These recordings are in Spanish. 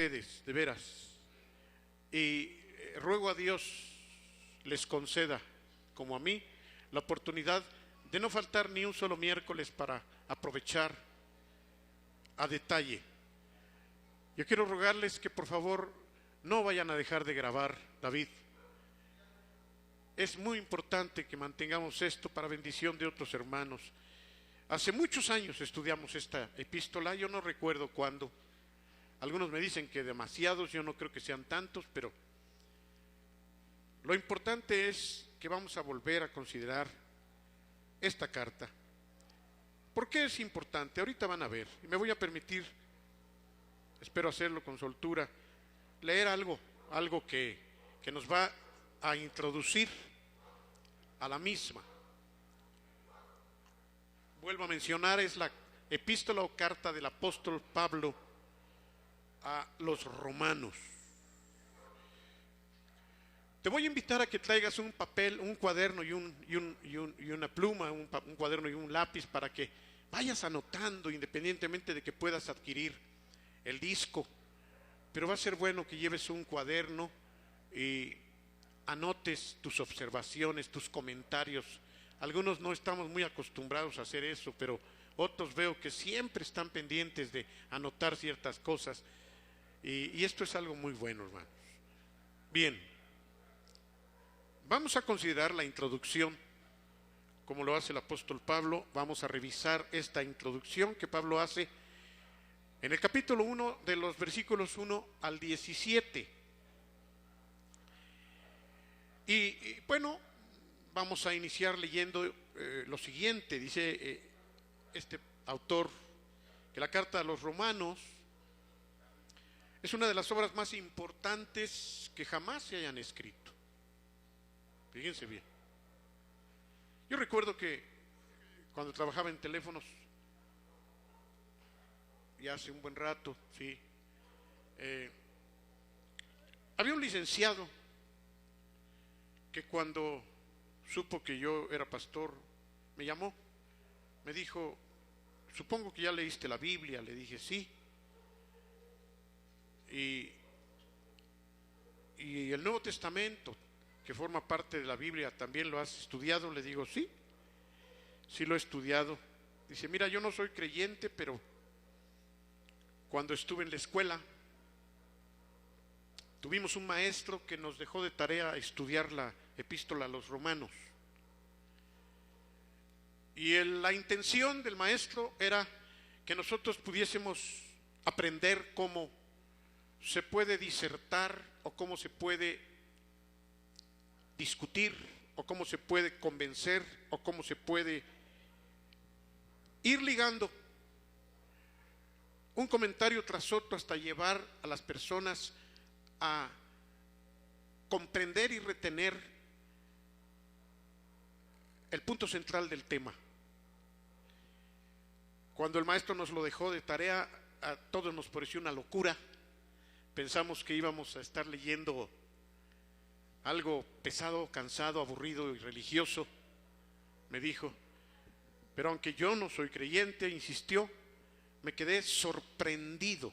ustedes, de veras, y ruego a Dios les conceda, como a mí, la oportunidad de no faltar ni un solo miércoles para aprovechar a detalle. Yo quiero rogarles que por favor no vayan a dejar de grabar, David. Es muy importante que mantengamos esto para bendición de otros hermanos. Hace muchos años estudiamos esta epístola, yo no recuerdo cuándo. Algunos me dicen que demasiados, yo no creo que sean tantos, pero lo importante es que vamos a volver a considerar esta carta. ¿Por qué es importante? Ahorita van a ver, y me voy a permitir, espero hacerlo con soltura, leer algo que nos va a introducir a la misma. Vuelvo a mencionar, es la epístola o carta del apóstol Pablo a los romanos. Te voy a invitar a que traigas un papel, un cuaderno y una pluma, un cuaderno y un lápiz para que vayas anotando independientemente de que puedas adquirir el disco. Pero va a ser bueno que lleves un cuaderno y anotes tus observaciones, tus comentarios. Algunos no estamos muy acostumbrados a hacer eso, pero otros veo que siempre están pendientes de anotar ciertas cosas. Y esto es algo muy bueno, hermanos. Bien, vamos a considerar la introducción, como lo hace el apóstol Pablo. Vamos a revisar esta introducción que Pablo hace en el capítulo 1, de los versículos 1 al 17. Y bueno, vamos a iniciar leyendo lo siguiente. Dice este autor que la carta a los romanos es una de las obras más importantes que jamás se hayan escrito. Fíjense bien. Yo recuerdo que cuando trabajaba en teléfonos, ya hace un buen rato, sí, había un licenciado que cuando supo que yo era pastor, me llamó, me dijo, supongo que ya leíste la Biblia. Le dije, sí. Y el Nuevo Testamento, que forma parte de la Biblia, ¿también lo has estudiado? Le digo, sí, sí lo he estudiado. Dice, mira, yo no soy creyente, pero cuando estuve en la escuela, tuvimos un maestro que nos dejó de tarea estudiar la epístola a los romanos. Y la intención del maestro era que nosotros pudiésemos aprender cómo se puede disertar, o cómo se puede discutir, o cómo se puede convencer, o cómo se puede ir ligando un comentario tras otro hasta llevar a las personas a comprender y retener el punto central del tema. Cuando el maestro nos lo dejó de tarea, a todos nos pareció una locura. Pensamos que íbamos a estar leyendo algo pesado, cansado, aburrido y religioso, me dijo. Pero aunque yo no soy creyente, insistió, me quedé sorprendido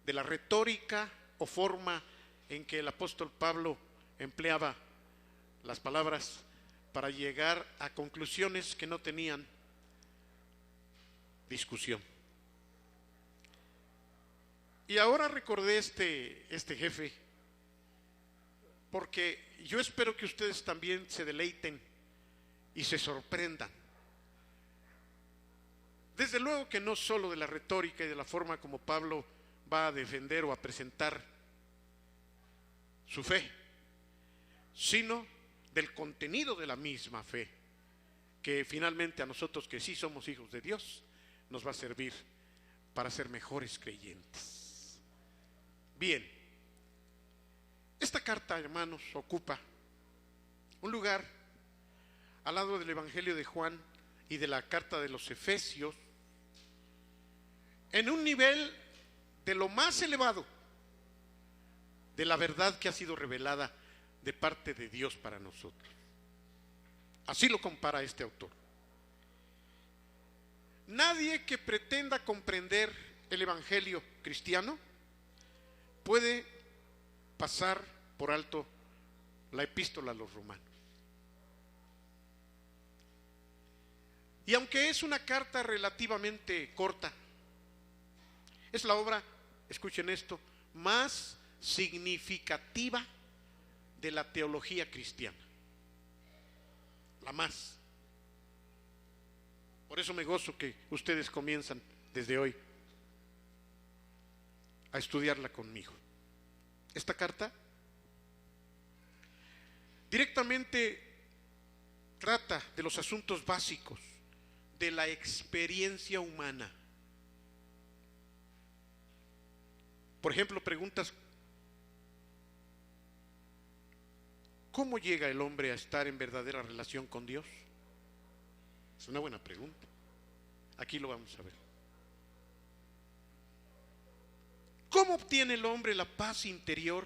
de la retórica o forma en que el apóstol Pablo empleaba las palabras para llegar a conclusiones que no tenían discusión. Y ahora recordé este jefe, porque yo espero que ustedes también se deleiten y se sorprendan. Desde luego que no solo de la retórica y de la forma como Pablo va a defender o a presentar su fe, sino del contenido de la misma fe, que finalmente a nosotros que sí somos hijos de Dios, nos va a servir para ser mejores creyentes. Bien, esta carta, hermanos, ocupa un lugar al lado del Evangelio de Juan y de la carta de los Efesios, en un nivel de lo más elevado de la verdad que ha sido revelada de parte de Dios para nosotros. Así lo compara este autor. Nadie que pretenda comprender el Evangelio cristiano puede pasar por alto la epístola a los romanos. Y aunque es una carta relativamente corta, es la obra, escuchen esto, más significativa de la teología cristiana. La más. Por eso me gozo que ustedes comienzan desde hoy a estudiarla conmigo. Esta carta directamente trata de los asuntos básicos de la experiencia humana. Por ejemplo, preguntas: ¿cómo llega el hombre a estar en verdadera relación con Dios? Es una buena pregunta. Aquí lo vamos a ver. ¿Cómo obtiene el hombre la paz interior?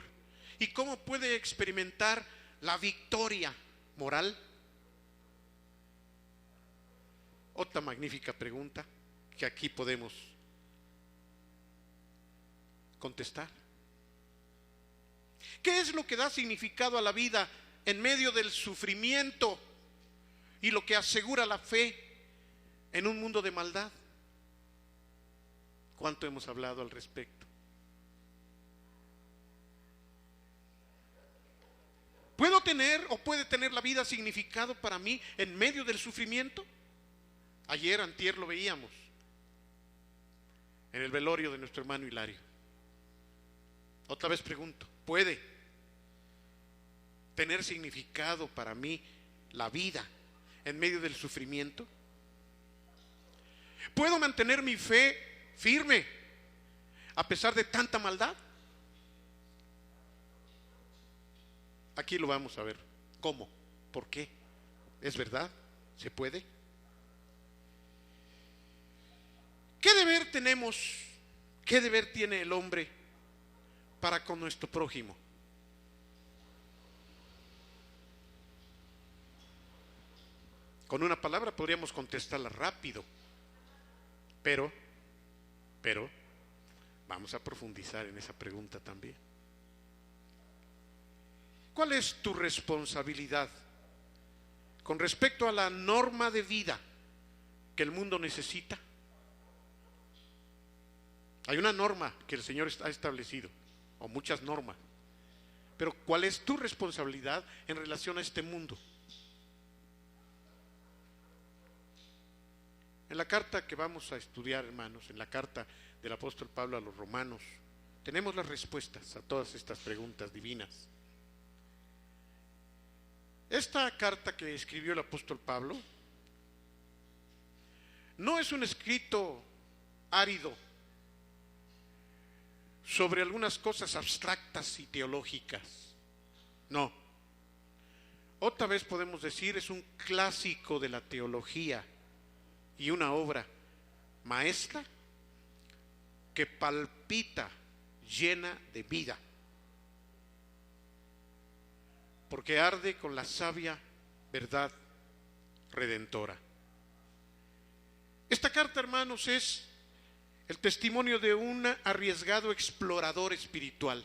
¿Y cómo puede experimentar la victoria moral? Otra magnífica pregunta que aquí podemos contestar. ¿Qué es lo que da significado a la vida en medio del sufrimiento y lo que asegura la fe en un mundo de maldad? ¿Cuánto hemos hablado al respecto? ¿Puedo tener o puede tener la vida significado para mí en medio del sufrimiento? Ayer, antier lo veíamos en el velorio de nuestro hermano Hilario. Otra vez pregunto: ¿puede tener significado para mí la vida en medio del sufrimiento? ¿Puedo mantener mi fe firme a pesar de tanta maldad? Aquí lo vamos a ver. ¿Cómo? ¿Por qué? ¿Es verdad? ¿Se puede? ¿Qué deber tenemos? ¿Qué deber tiene el hombre para con nuestro prójimo? Con una palabra podríamos contestarla rápido, pero vamos a profundizar en esa pregunta también. ¿Cuál es tu responsabilidad con respecto a la norma de vida que el mundo necesita? Hay una norma que el Señor ha establecido, o muchas normas, pero ¿cuál es tu responsabilidad en relación a este mundo? En la carta que vamos a estudiar, hermanos, en la carta del apóstol Pablo a los romanos, tenemos las respuestas a todas estas preguntas divinas. Esta carta que escribió el apóstol Pablo no es un escrito árido sobre algunas cosas abstractas y teológicas. No. Otra vez podemos decir, es un clásico de la teología y una obra maestra que palpita llena de vida, porque arde con la sabia verdad redentora. Esta carta, hermanos, es el testimonio de un arriesgado explorador espiritual.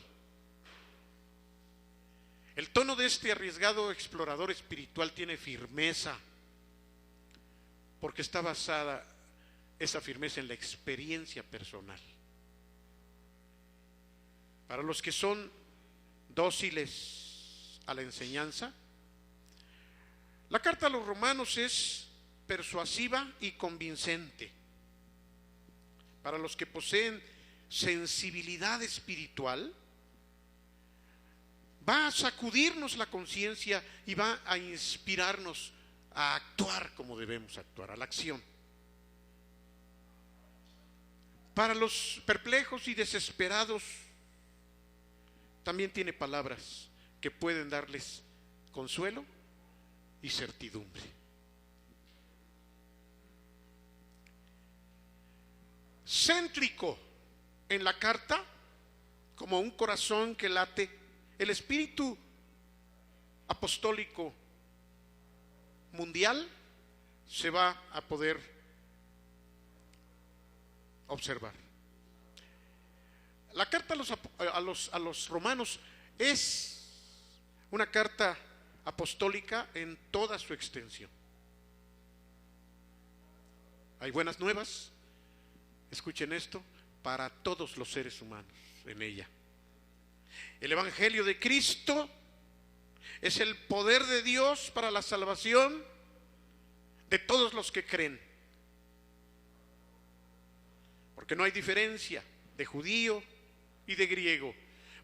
El tono de este arriesgado explorador espiritual tiene firmeza, porque está basada esa firmeza en la experiencia personal. Para los que son dóciles a la enseñanza, la carta a los romanos es persuasiva y convincente. Para los que poseen sensibilidad espiritual, va a sacudirnos la conciencia y va a inspirarnos a actuar como debemos actuar, a la acción. Para los perplejos y desesperados, también tiene palabras que pueden darles consuelo y certidumbre. Céntrico en la carta, como un corazón que late, el espíritu apostólico mundial se va a poder observar. La carta a los romanos es una carta apostólica en toda su extensión. Hay buenas nuevas, escuchen esto, para todos los seres humanos en ella. El Evangelio de Cristo es el poder de Dios para la salvación de todos los que creen. Porque no hay diferencia de judío y de griego.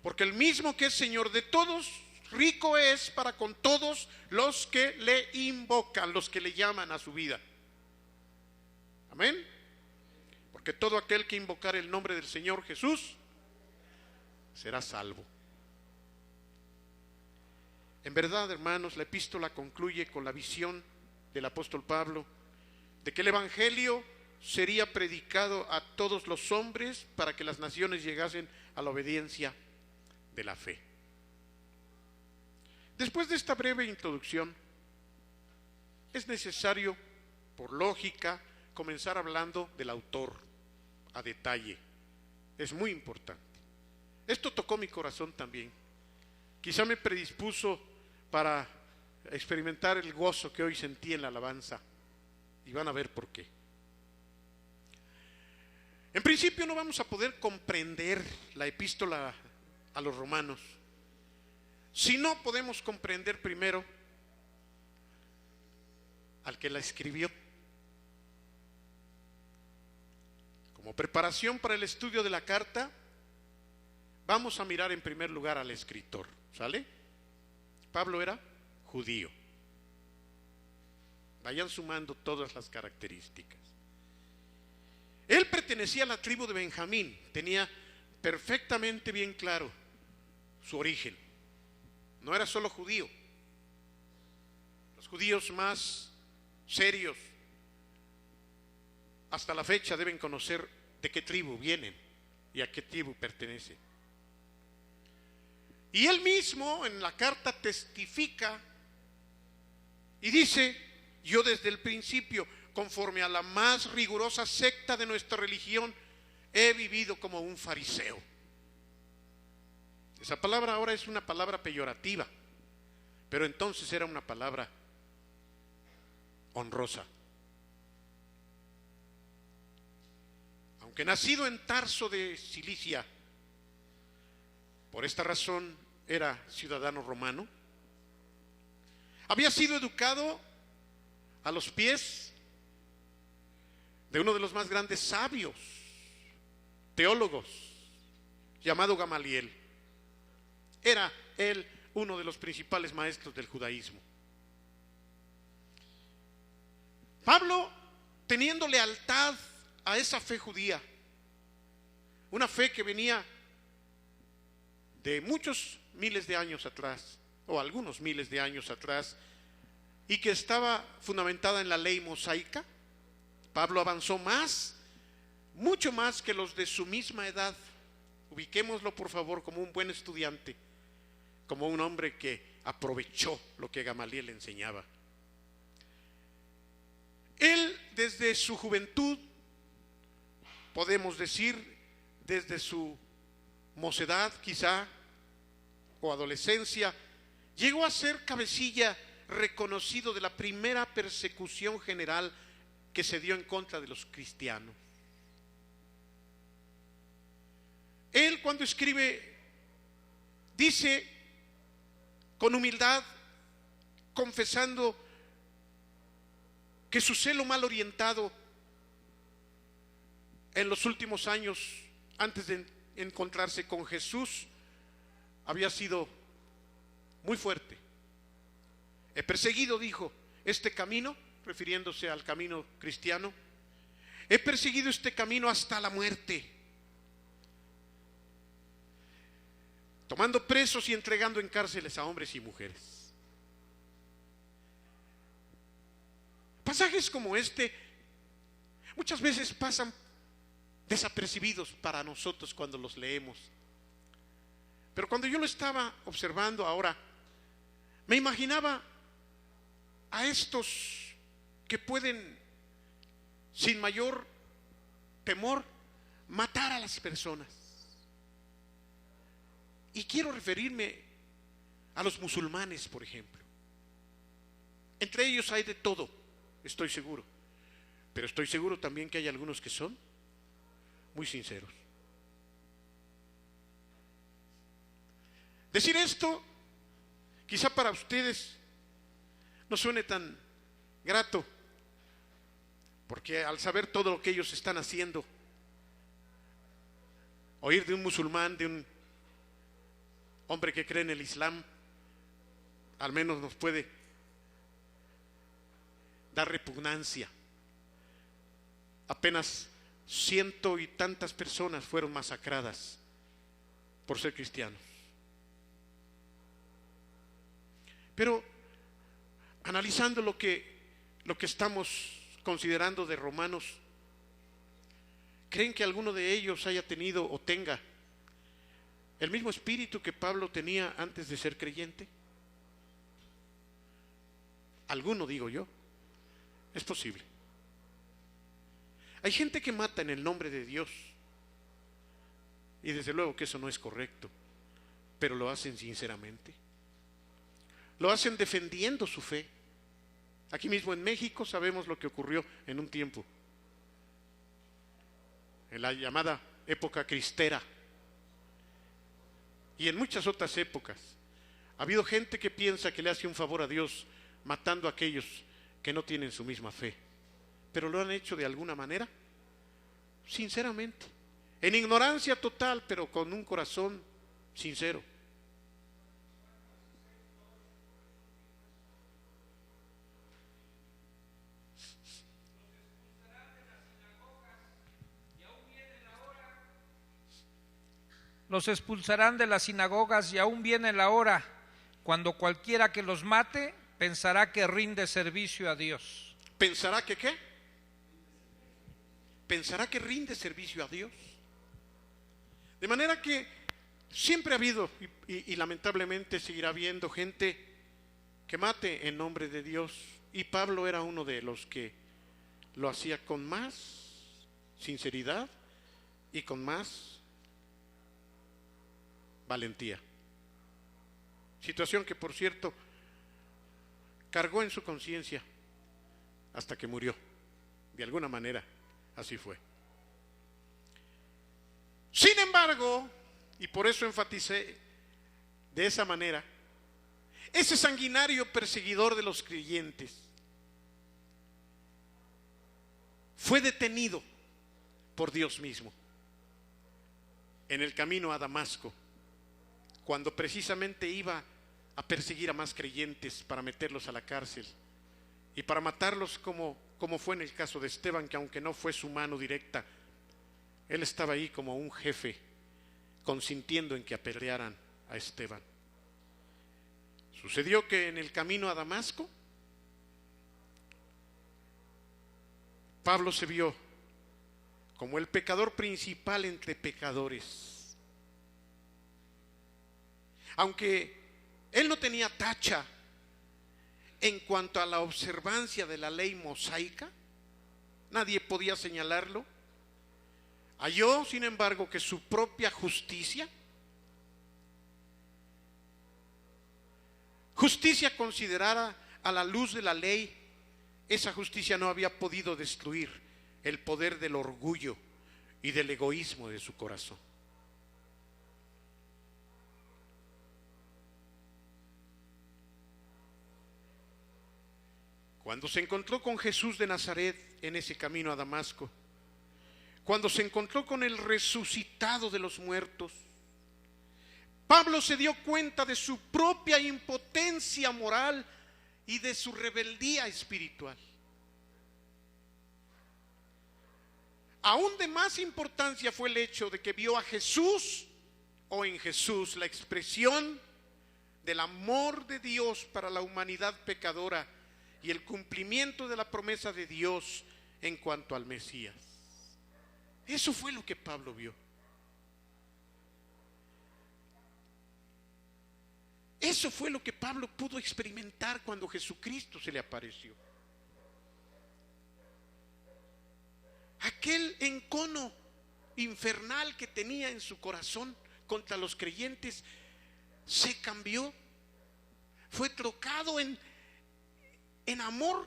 Porque el mismo que es Señor de todos, rico es para con todos los que le invocan, los que le llaman a su vida. Amén. Porque todo aquel que invocar el nombre del Señor Jesús será salvo. En verdad, hermanos, la epístola concluye con la visión del apóstol Pablo de que el Evangelio sería predicado a todos los hombres para que las naciones llegasen a la obediencia de la fe. Después de esta breve introducción, es necesario, por lógica, comenzar hablando del autor a detalle. Es muy importante. Esto tocó mi corazón también. Quizá me predispuso para experimentar el gozo que hoy sentí en la alabanza, y van a ver por qué. En principio no vamos a poder comprender la epístola a los romanos si no podemos comprender primero al que la escribió. Como preparación para el estudio de la carta, vamos a mirar en primer lugar al escritor, ¿sale? Pablo era judío. Vayan sumando todas las características. Él pertenecía a la tribu de Benjamín, tenía perfectamente bien claro su origen. No era solo judío. Los judíos más serios hasta la fecha deben conocer de qué tribu vienen y a qué tribu pertenecen. Y él mismo en la carta testifica y dice: yo desde el principio, conforme a la más rigurosa secta de nuestra religión, he vivido como un fariseo. Esa palabra ahora es una palabra peyorativa, pero entonces era una palabra honrosa. Aunque nacido en Tarso de Cilicia, por esta razón era ciudadano romano, había sido educado a los pies de uno de los más grandes sabios, teólogos, llamado Gamaliel. Era él uno de los principales maestros del judaísmo. Pablo, teniendo lealtad a esa fe judía, una fe que venía de muchos miles de años atrás, o algunos miles de años atrás, y que estaba fundamentada en la ley mosaica, Pablo avanzó más, mucho más que los de su misma edad. Ubiquémoslo por favor como un buen estudiante, como un hombre que aprovechó lo que Gamaliel le enseñaba. Él desde su juventud, podemos decir desde su mocedad quizá, o adolescencia, llegó a ser cabecilla reconocido de la primera persecución general que se dio en contra de los cristianos. Él cuando escribe dice con humildad, confesando que su celo mal orientado en los últimos años antes de encontrarse con Jesús había sido muy fuerte. He perseguido, dijo, este camino, refiriéndose al camino cristiano, he perseguido este camino hasta la muerte, tomando presos y entregando en cárceles a hombres y mujeres. Pasajes como este muchas veces pasan desapercibidos para nosotros cuando los leemos. Pero cuando yo lo estaba observando ahora, me imaginaba a estos que pueden, sin mayor temor, matar a las personas. Y quiero referirme a los musulmanes, por ejemplo. Entre ellos hay de todo, estoy seguro. Pero estoy seguro también que hay algunos que son muy sinceros. Decir esto, quizá para ustedes no suene tan grato, porque al saber todo lo que ellos están haciendo, oír de un musulmán, de un hombre que cree en el Islam, al menos nos puede dar repugnancia. Apenas 100 y tantas personas fueron masacradas por ser cristianos. Pero analizando lo que estamos considerando de Romanos, ¿creen que alguno de ellos haya tenido o tenga el mismo espíritu que Pablo tenía antes de ser creyente? Alguno, digo yo. Es posible. Hay gente que mata en el nombre de Dios, y desde luego que eso no es correcto, pero lo hacen sinceramente. Lo hacen defendiendo su fe. Aquí mismo en México sabemos lo que ocurrió en un tiempo, en la llamada época cristera, y en muchas otras épocas. Ha habido gente que piensa que le hace un favor a Dios matando a aquellos que no tienen su misma fe, pero lo han hecho de alguna manera, sinceramente, en ignorancia total, pero con un corazón sincero. Los expulsarán de las sinagogas y aún viene la hora cuando cualquiera que los mate pensará que rinde servicio a Dios. ¿Pensará que qué? ¿Pensará que rinde servicio a Dios? De manera que siempre ha habido y lamentablemente seguirá habiendo gente que mate en nombre de Dios, y Pablo era uno de los que lo hacía con más sinceridad y con más valentía. Situación que, por cierto, cargó en su conciencia hasta que murió. De alguna manera, así fue. Sin embargo, y por eso enfaticé de esa manera, ese sanguinario perseguidor de los creyentes fue detenido por Dios mismo en el camino a Damasco, cuando precisamente iba a perseguir a más creyentes para meterlos a la cárcel y para matarlos, como fue en el caso de Esteban, que aunque no fue su mano directa, él estaba ahí como un jefe, consintiendo en que apedrearan a Esteban. Sucedió que en el camino a Damasco, Pablo se vio como el pecador principal entre pecadores. Aunque él no tenía tacha en cuanto a la observancia de la ley mosaica, nadie podía señalarlo. Halló, sin embargo, que su propia justicia considerada a la luz de la ley, esa justicia no había podido destruir el poder del orgullo y del egoísmo de su corazón. Cuando se encontró con Jesús de Nazaret en ese camino a Damasco, cuando se encontró con el resucitado de los muertos, Pablo se dio cuenta de su propia impotencia moral y de su rebeldía espiritual. Aún de más importancia fue el hecho de que vio a Jesús, o en Jesús, la expresión del amor de Dios para la humanidad pecadora y el cumplimiento de la promesa de Dios en cuanto al Mesías. Eso fue lo que Pablo vio. Eso fue lo que Pablo pudo experimentar cuando Jesucristo se le apareció. Aquel encono infernal que tenía en su corazón contra los creyentes se cambió, fue trocado en amor,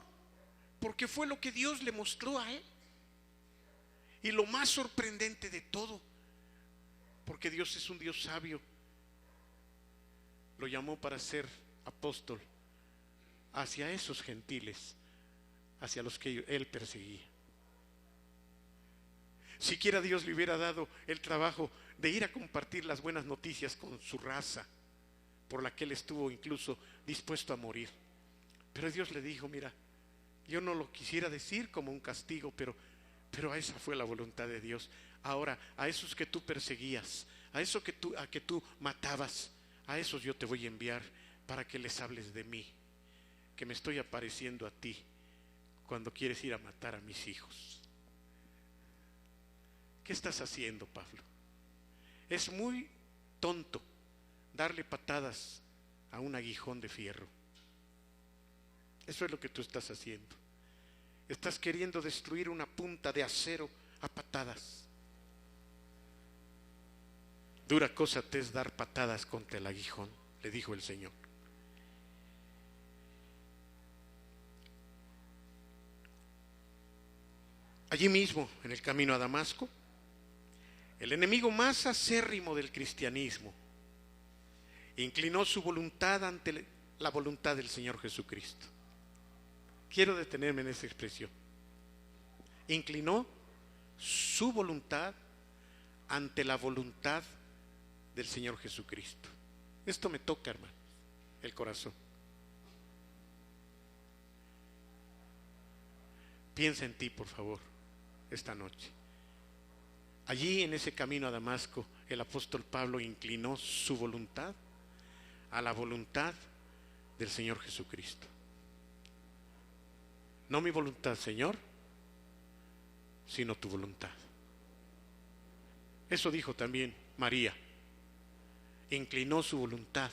porque fue lo que Dios le mostró a él. Y lo más sorprendente de todo, porque Dios es un Dios sabio, lo llamó para ser apóstol hacia esos gentiles, hacia los que él perseguía. Siquiera Dios le hubiera dado el trabajo de ir a compartir las buenas noticias con su raza, por la que él estuvo incluso dispuesto a morir. Pero Dios le dijo: mira, yo no lo quisiera decir como un castigo, pero esa fue la voluntad de Dios. Ahora, a esos que tú perseguías, a que tú matabas, a esos yo te voy a enviar para que les hables de mí, que me estoy apareciendo a ti cuando quieres ir a matar a mis hijos. ¿Qué estás haciendo, Pablo? Es muy tonto darle patadas a un aguijón de fierro. Eso es lo que tú estás haciendo. Estás queriendo destruir una punta de acero a patadas. Dura cosa te es dar patadas contra el aguijón, le dijo el Señor. Allí mismo, en el camino a Damasco, el enemigo más acérrimo del cristianismo inclinó su voluntad ante la voluntad del Señor Jesucristo. Quiero detenerme en esa expresión. Inclinó su voluntad ante la voluntad del Señor Jesucristo. Esto me toca, hermano, el corazón. Piensa en ti, por favor, esta noche. Allí en ese camino a Damasco, el apóstol Pablo inclinó su voluntad a la voluntad del Señor Jesucristo. No mi voluntad, Señor, sino tu voluntad. Eso dijo también María. Inclinó su voluntad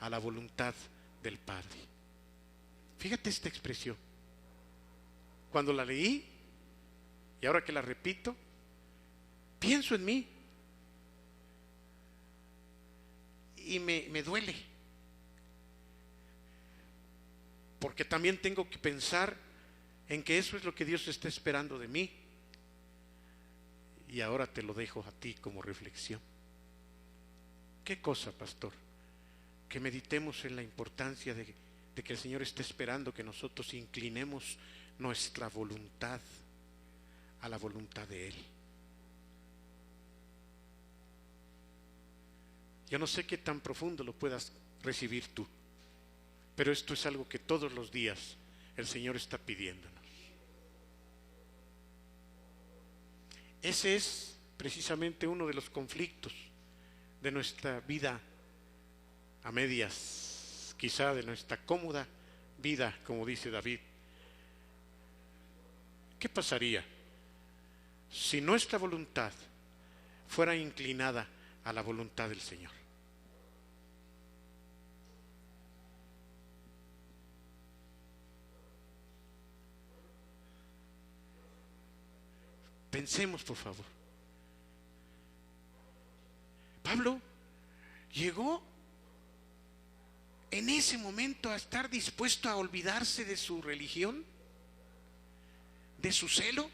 a la voluntad del Padre. Fíjate esta expresión. Cuando la leí, y ahora que la repito, pienso en mí y me duele, porque también tengo que pensar en que eso es lo que Dios está esperando de mí. Y ahora te lo dejo a ti como reflexión. ¿Qué cosa, pastor? Que meditemos en la importancia de que el Señor está esperando que nosotros inclinemos nuestra voluntad a la voluntad de Él. Yo no sé qué tan profundo lo puedas recibir tú, pero esto es algo que todos los días el Señor está pidiéndonos. Ese es precisamente uno de los conflictos de nuestra vida a medias, quizá de nuestra cómoda vida, como dice David. ¿Qué pasaría si nuestra voluntad fuera inclinada a la voluntad del Señor? Pensemos, por favor. Pablo llegó en ese momento a estar dispuesto a olvidarse de su religión, de su celo,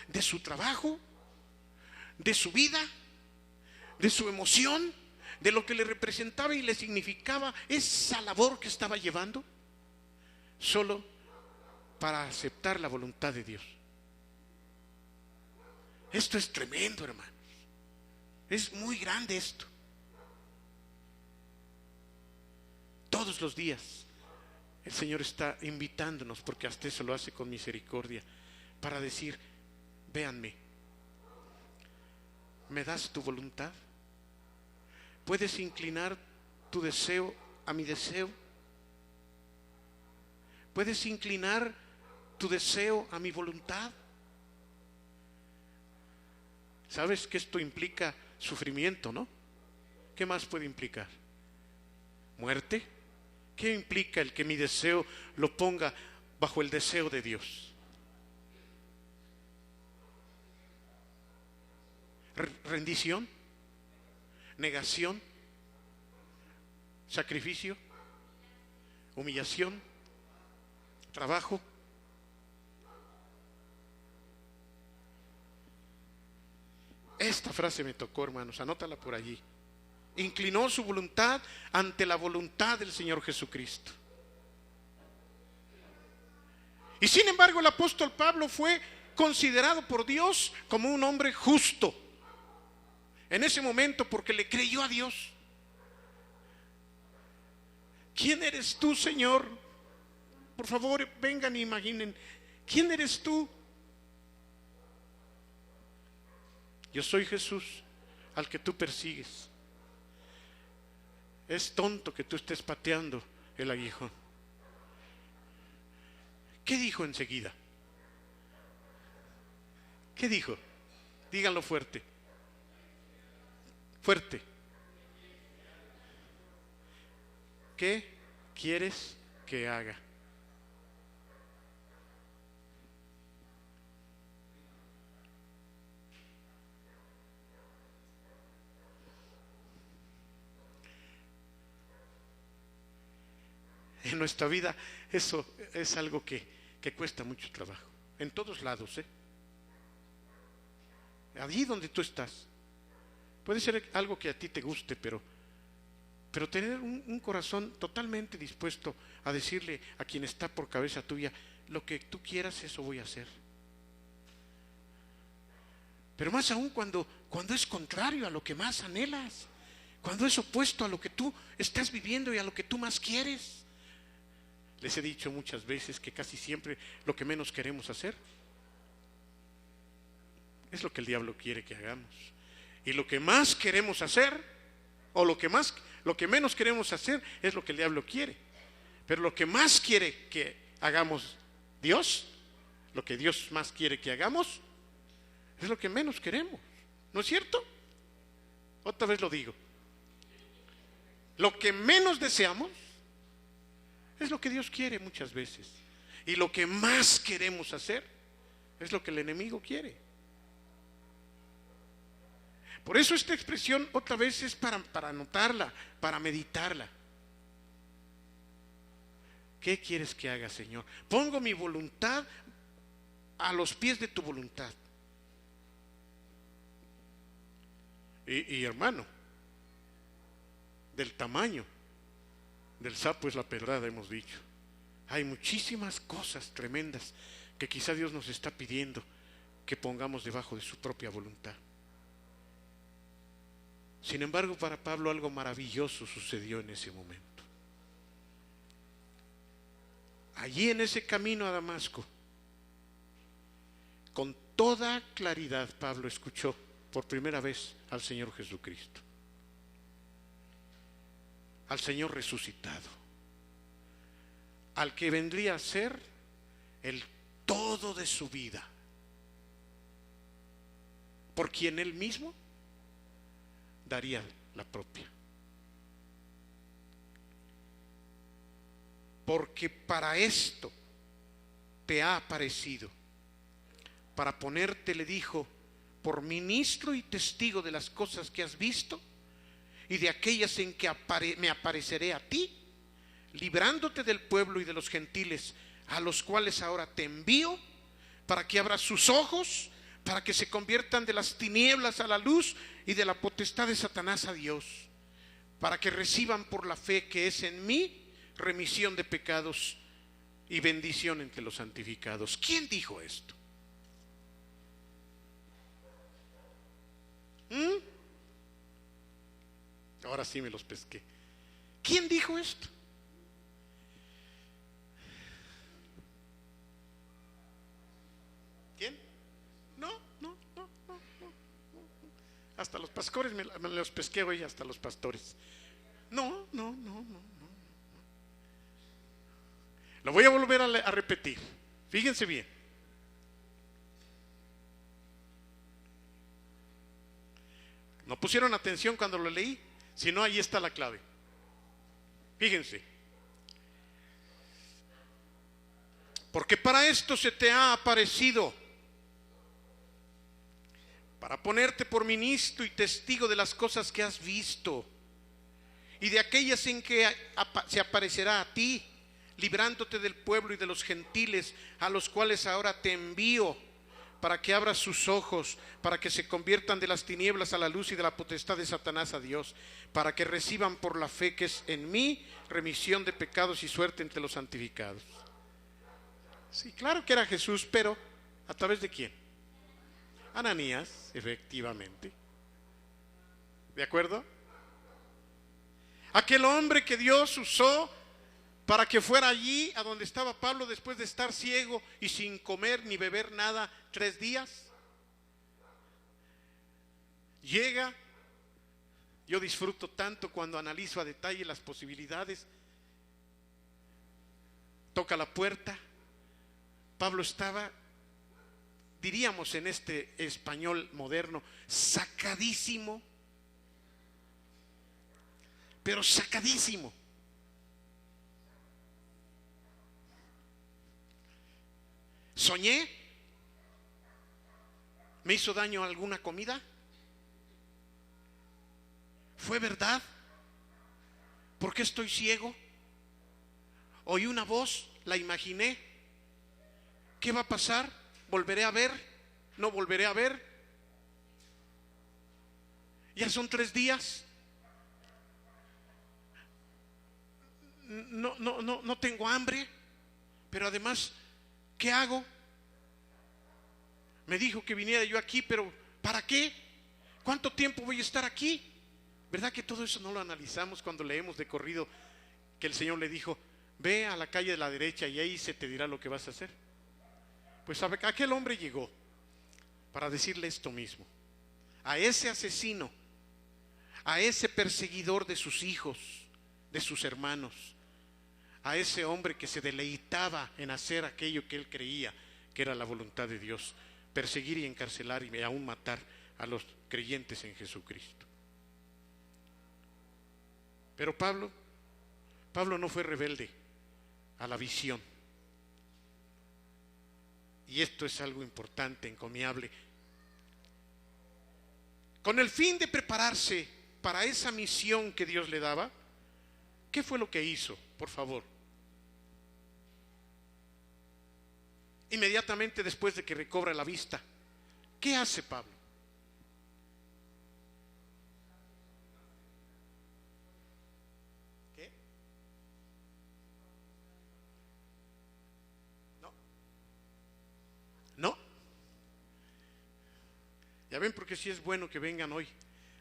de su trabajo, de su vida, de su emoción, de lo que le representaba y le significaba esa labor que estaba llevando, solo para aceptar la voluntad de Dios. Esto es tremendo, hermanos. Es muy grande esto. Todos los días el Señor está invitándonos, porque hasta eso lo hace con misericordia, para decir: véanme, ¿me das tu voluntad? ¿Puedes inclinar tu deseo a mi deseo? ¿Puedes inclinar tu deseo a mi voluntad? ¿Sabes que esto implica sufrimiento, no? ¿Qué más puede implicar? ¿Muerte? ¿Qué implica el que mi deseo lo ponga bajo el deseo de Dios? ¿Rendición? ¿Negación? sacrificio, humillación, trabajo. Esta frase me tocó, hermanos, anótala por allí. Inclinó su voluntad ante la voluntad del Señor Jesucristo. Y sin embargo el apóstol Pablo fue considerado por Dios como un hombre justo en ese momento, porque le creyó a Dios. ¿Quién eres tú, Señor? Por favor, vengan e imaginen. ¿Quién eres tú? Yo soy Jesús, al que tú persigues. Es tonto que tú estés pateando el aguijón. ¿Qué dijo enseguida? ¿Qué dijo? Díganlo fuerte. Fuerte. ¿Qué quieres que haga? En nuestra vida eso es algo que cuesta mucho trabajo. En todos lados, allí donde tú estás. Puede ser algo que a ti te guste, pero tener un corazón totalmente dispuesto a decirle a quien está por cabeza tuya: lo que tú quieras, eso voy a hacer. Pero más aún cuando es contrario a lo que más anhelas, cuando es opuesto a lo que tú estás viviendo y a lo que tú más quieres. Les he dicho muchas veces que casi siempre lo que menos queremos hacer es lo que el diablo quiere que hagamos. Y lo que más queremos hacer, o lo que menos queremos hacer, es lo que el diablo quiere. Pero lo que más quiere que hagamos Dios, lo que Dios más quiere que hagamos, es lo que menos queremos. ¿No es cierto? Otra vez lo digo. Lo que menos deseamos es lo que Dios quiere muchas veces. Y lo que más queremos hacer es lo que el enemigo quiere. Por eso esta expresión otra vez es para anotarla, para meditarla. ¿Qué quieres que haga, Señor? Pongo mi voluntad a los pies de tu voluntad. Y hermano, del tamaño del sapo es la pedrada, hemos dicho. Hay muchísimas cosas tremendas que quizá Dios nos está pidiendo que pongamos debajo de su propia voluntad. Sin embargo, para Pablo algo maravilloso sucedió en ese momento. Allí en ese camino a Damasco, con toda claridad, Pablo escuchó por primera vez al Señor Jesucristo, al Señor resucitado, al que vendría a ser el todo de su vida, por quien él mismo daría la propia. Porque para esto te ha aparecido, para ponerte, le dijo, por ministro y testigo de las cosas que has visto y de aquellas en que me apareceré a ti, librándote del pueblo y de los gentiles, a los cuales ahora te envío, para que abras sus ojos, para que se conviertan de las tinieblas a la luz y de la potestad de Satanás a Dios, para que reciban por la fe que es en mí remisión de pecados y bendición entre los santificados. ¿Quién dijo esto? Ahora sí me los pesqué. ¿Quién dijo esto? ¿Quién? No. Hasta los pastores me los pesqué hoy, hasta los pastores. No. Lo voy a volver a repetir. Fíjense bien. No pusieron atención cuando lo leí, si no, ahí está la clave. Fíjense. Porque para esto se te ha aparecido, para ponerte por ministro y testigo de las cosas que has visto y de aquellas en que se aparecerá a ti, librándote del pueblo y de los gentiles, a los cuales ahora te envío, para que abras sus ojos, para que se conviertan de las tinieblas a la luz y de la potestad de Satanás a Dios, para que reciban por la fe que es en mí remisión de pecados y suerte entre los santificados. Sí, claro que era Jesús, pero ¿a través de quién? Ananías, efectivamente. ¿De acuerdo? Aquel hombre que Dios usó para que fuera allí a donde estaba Pablo después de estar ciego y sin comer ni beber nada 3 días. Llega, yo disfruto tanto cuando analizo a detalle las posibilidades. Toca la puerta. Pablo estaba, diríamos en este español moderno, sacadísimo, pero sacadísimo. Soñé, me hizo daño alguna comida, fue verdad, ¿por qué estoy ciego? Oí una voz, la imaginé, ¿qué va a pasar? ¿Volveré a ver? ¿No volveré a ver? Ya son 3 días, no tengo hambre, pero además, ¿qué hago? Me dijo que viniera yo aquí, pero ¿para qué? ¿Cuánto tiempo voy a estar aquí? ¿Verdad que todo eso no lo analizamos cuando leemos de corrido que el Señor le dijo, ve a la calle de la derecha y ahí se te dirá lo que vas a hacer? Pues aquel hombre llegó para decirle esto mismo, a ese asesino, a ese perseguidor de sus hijos, de sus hermanos, a ese hombre que se deleitaba en hacer aquello que él creía que era la voluntad de Dios, perseguir y encarcelar y aún matar a los creyentes en Jesucristo. Pero Pablo no fue rebelde a la visión. Y esto es algo importante, encomiable. Con el fin de prepararse para esa misión que Dios le daba, ¿qué fue lo que hizo? Por favor. Inmediatamente después de que recobra la vista, ¿qué hace Pablo? ¿Qué? No. Ya ven porque sí es bueno que vengan hoy.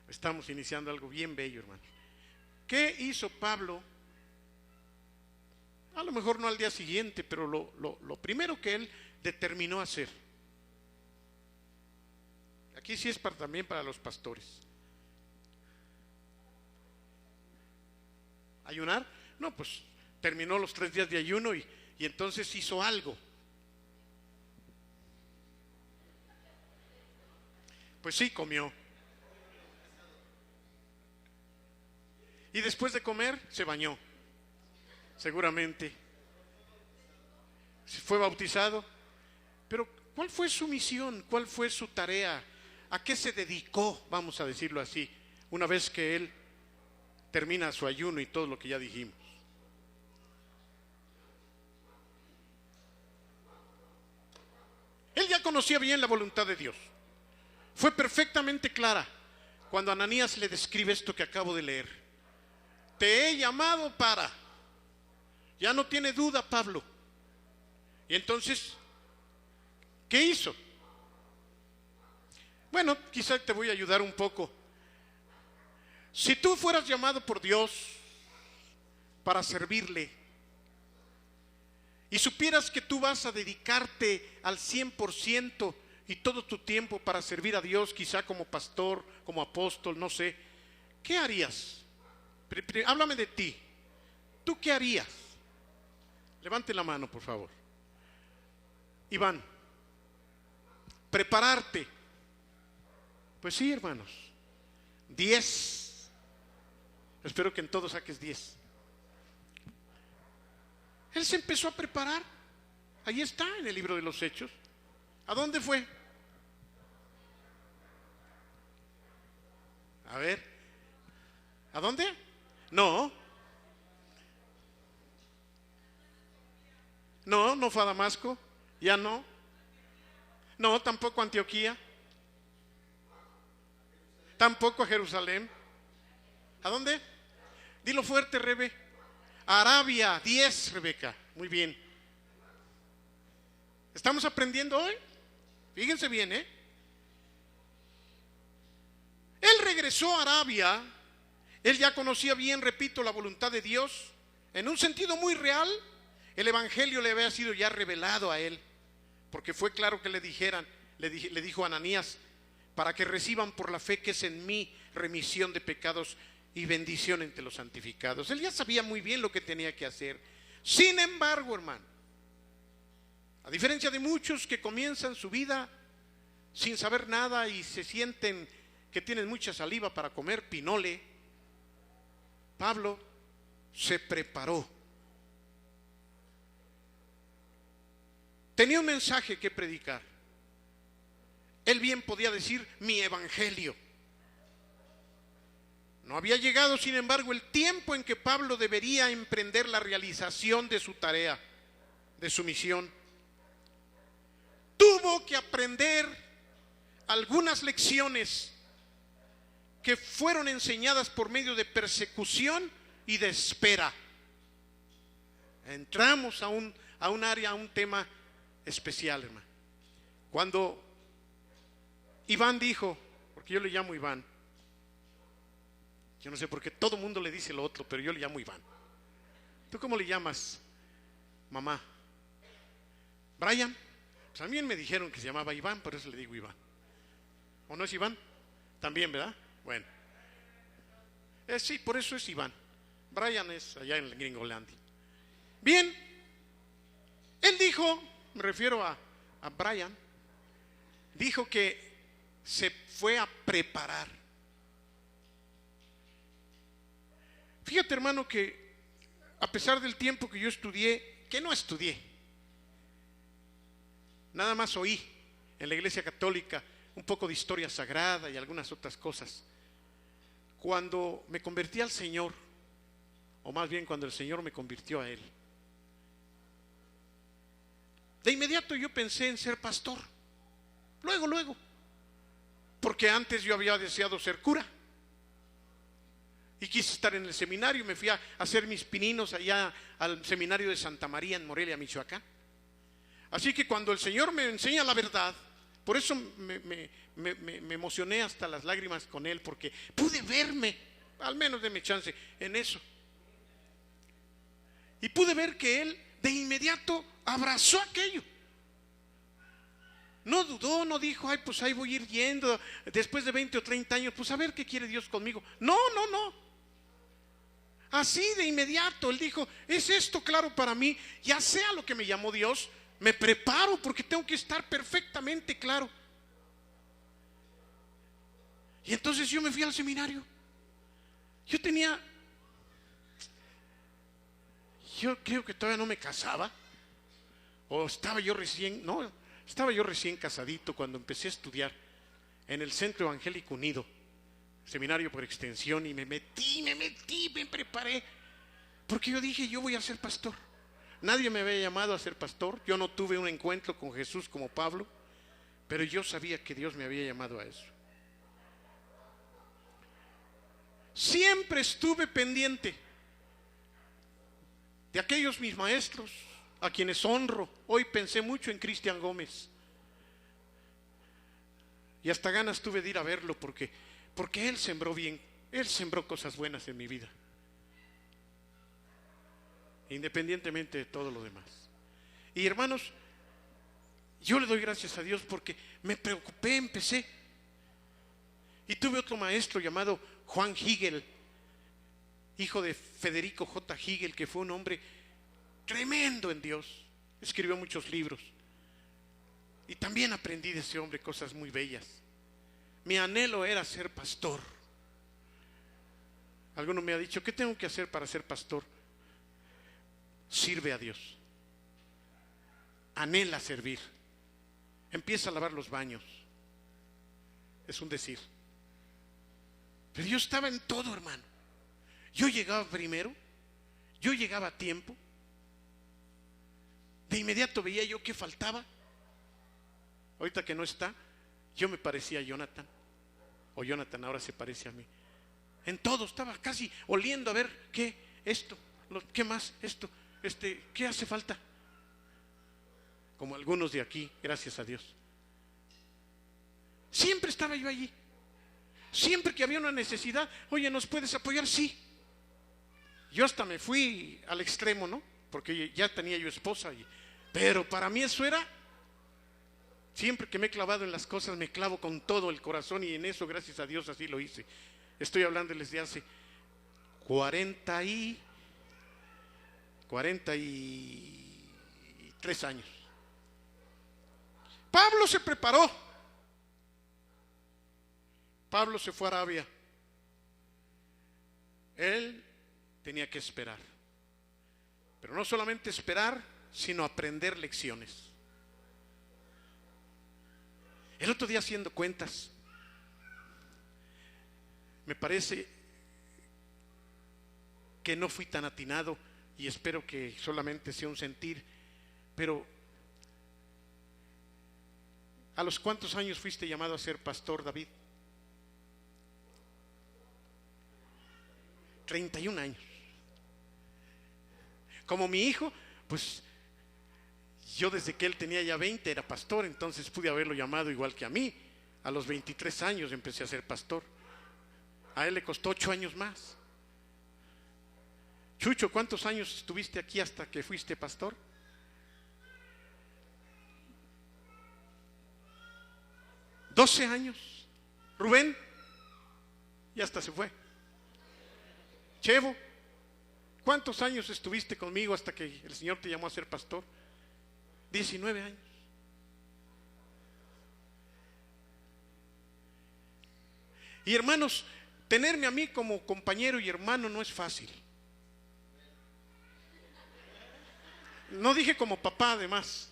Estamos iniciando algo bien bello, hermano. ¿Qué hizo Pablo? A lo mejor no al día siguiente, pero lo primero que él determinó hacer. Aquí sí es también para los pastores. ¿Ayunar? No, pues terminó los 3 días de ayuno y entonces hizo algo. Pues sí, comió. Y después de comer, se bañó. Seguramente. Fue bautizado. Pero, ¿cuál fue su misión? ¿Cuál fue su tarea? ¿A qué se dedicó? Vamos a decirlo así, una vez que él termina su ayuno y todo lo que ya dijimos. Él ya conocía bien la voluntad de Dios. Fue perfectamente clara cuando Ananías le describe esto que acabo de leer. Te he llamado para... Ya no tiene duda Pablo. Y entonces, ¿qué hizo? Bueno, quizá te voy a ayudar un poco. Si tú fueras llamado por Dios para servirle y supieras que tú vas a dedicarte al 100% y todo tu tiempo para servir a Dios, quizá como pastor, como apóstol, no sé, ¿qué harías? Háblame de ti. ¿Tú qué harías? Levante la mano, por favor. Iván, prepararte. Pues sí, hermanos, 10. Espero que en todos saques 10. Él se empezó a preparar. Ahí está en el libro de los Hechos. ¿A dónde fue? A ver, ¿a dónde? No. No, no fue a Damasco. Ya no. No, tampoco a Antioquía. Tampoco a Jerusalén. ¿A dónde? Dilo fuerte, Rebe. Arabia, 10, Rebeca. Muy bien. ¿Estamos aprendiendo hoy? Fíjense bien, ¿eh? Él regresó a Arabia. Él ya conocía bien, repito, la voluntad de Dios. En un sentido muy real, el evangelio le había sido ya revelado a él. Porque fue claro que le dijo a Ananías, para que reciban por la fe que es en mí remisión de pecados y bendición entre los santificados. Él ya sabía muy bien lo que tenía que hacer. Sin embargo, hermano, a diferencia de muchos que comienzan su vida sin saber nada y se sienten que tienen mucha saliva para comer pinole, Pablo se preparó. Tenía un mensaje que predicar. Él bien podía decir mi evangelio. No había llegado, sin embargo, el tiempo en que Pablo debería emprender la realización de su tarea, de su misión. Tuvo que aprender algunas lecciones que fueron enseñadas por medio de persecución y de espera. Entramos a un área, a un tema especial, hermano. Cuando Iván dijo, porque yo le llamo Iván, yo no sé por qué todo el mundo le dice lo otro, pero yo le llamo Iván. ¿Tú cómo le llamas, mamá? ¿Brian? Pues a mí me dijeron que se llamaba Iván, por eso le digo Iván. ¿O no es Iván? También, ¿verdad? Bueno. Sí, por eso es Iván. Brian es allá en Gringolandia. Bien. Él dijo, me refiero a Brian, dijo que se fue a preparar. Fíjate, hermano, que a pesar del tiempo que yo estudié, que no estudié, nada más oí en la iglesia católica un poco de historia sagrada y algunas otras cosas. Cuando me convertí al Señor, o más bien cuando el Señor me convirtió a Él, de inmediato yo pensé en ser pastor. Luego, porque antes yo había deseado ser cura y quise estar en el seminario. Me fui a hacer mis pininos allá al seminario de Santa María en Morelia, Michoacán. Así que cuando el Señor me enseña la verdad, por eso me emocioné hasta las lágrimas con Él, porque pude verme, al menos deme chance, en eso. Y pude ver que Él de inmediato abrazó aquello. No dudó, no dijo, ay, pues ahí voy a ir yendo después de 20 o 30 años, pues a ver qué quiere Dios conmigo. No. Así de inmediato, Él dijo, es esto claro para mí, ya sea lo que me llamó Dios, me preparo porque tengo que estar perfectamente claro. Y entonces yo me fui al seminario. Yo creo que todavía no me casaba, o estaba yo recién casadito cuando empecé a estudiar en el Centro Evangélico Unido, seminario por extensión, y me preparé, porque yo dije, yo voy a ser pastor. Nadie me había llamado a ser pastor, yo no tuve un encuentro con Jesús como Pablo, pero yo sabía que Dios me había llamado a eso. Siempre estuve pendiente de aquellos mis maestros a quienes honro. Hoy pensé mucho en Cristian Gómez y hasta ganas tuve de ir a verlo porque él sembró bien, él sembró cosas buenas en mi vida, independientemente de todo lo demás. Y hermanos, yo le doy gracias a Dios porque me preocupé, empecé, y tuve otro maestro llamado Juan Higel, hijo de Federico J. Higel, que fue un hombre tremendo en Dios, escribió muchos libros, y también aprendí de ese hombre cosas muy bellas. Mi anhelo era ser pastor. Alguno me ha dicho, ¿qué tengo que hacer para ser pastor? Sirve a Dios, anhela servir, empieza a lavar los baños. Es un decir, pero yo estaba en todo, hermano. Yo llegaba primero, yo llegaba a tiempo, de inmediato veía yo qué faltaba. Ahorita que no está, yo me parecía a Jonathan, o Jonathan ahora se parece a mí. En todo estaba casi oliendo a ver qué, esto, qué más, esto, qué hace falta. Como algunos de aquí, gracias a Dios. Siempre estaba yo allí. Siempre que había una necesidad, oye, ¿nos puedes apoyar? Sí. Yo hasta me fui al extremo, ¿no? Porque ya tenía yo esposa. Pero para mí eso era, siempre que me he clavado en las cosas, me clavo con todo el corazón, y en eso, gracias a Dios, así lo hice. Estoy hablándoles de hace 43 años. Pablo se preparó. Pablo se fue a Arabia. Él tenía que esperar. Pero no solamente esperar, sino aprender lecciones. El otro día, haciendo cuentas, me parece que no fui tan atinado, y espero que solamente sea un sentir, pero ¿a los cuántos años fuiste llamado a ser pastor, David? 31 años. Como mi hijo, pues yo desde que él tenía ya 20 era pastor, entonces pude haberlo llamado igual que a mí. A los 23 años empecé a ser pastor. A él le costó 8 años más. Chucho, ¿cuántos años estuviste aquí hasta que fuiste pastor? ¿12 años? Rubén, ya hasta se fue. Chevo, ¿cuántos años estuviste conmigo hasta que el Señor te llamó a ser pastor? 19 años. Y hermanos, tenerme a mí como compañero y hermano no es fácil. No dije como papá, además.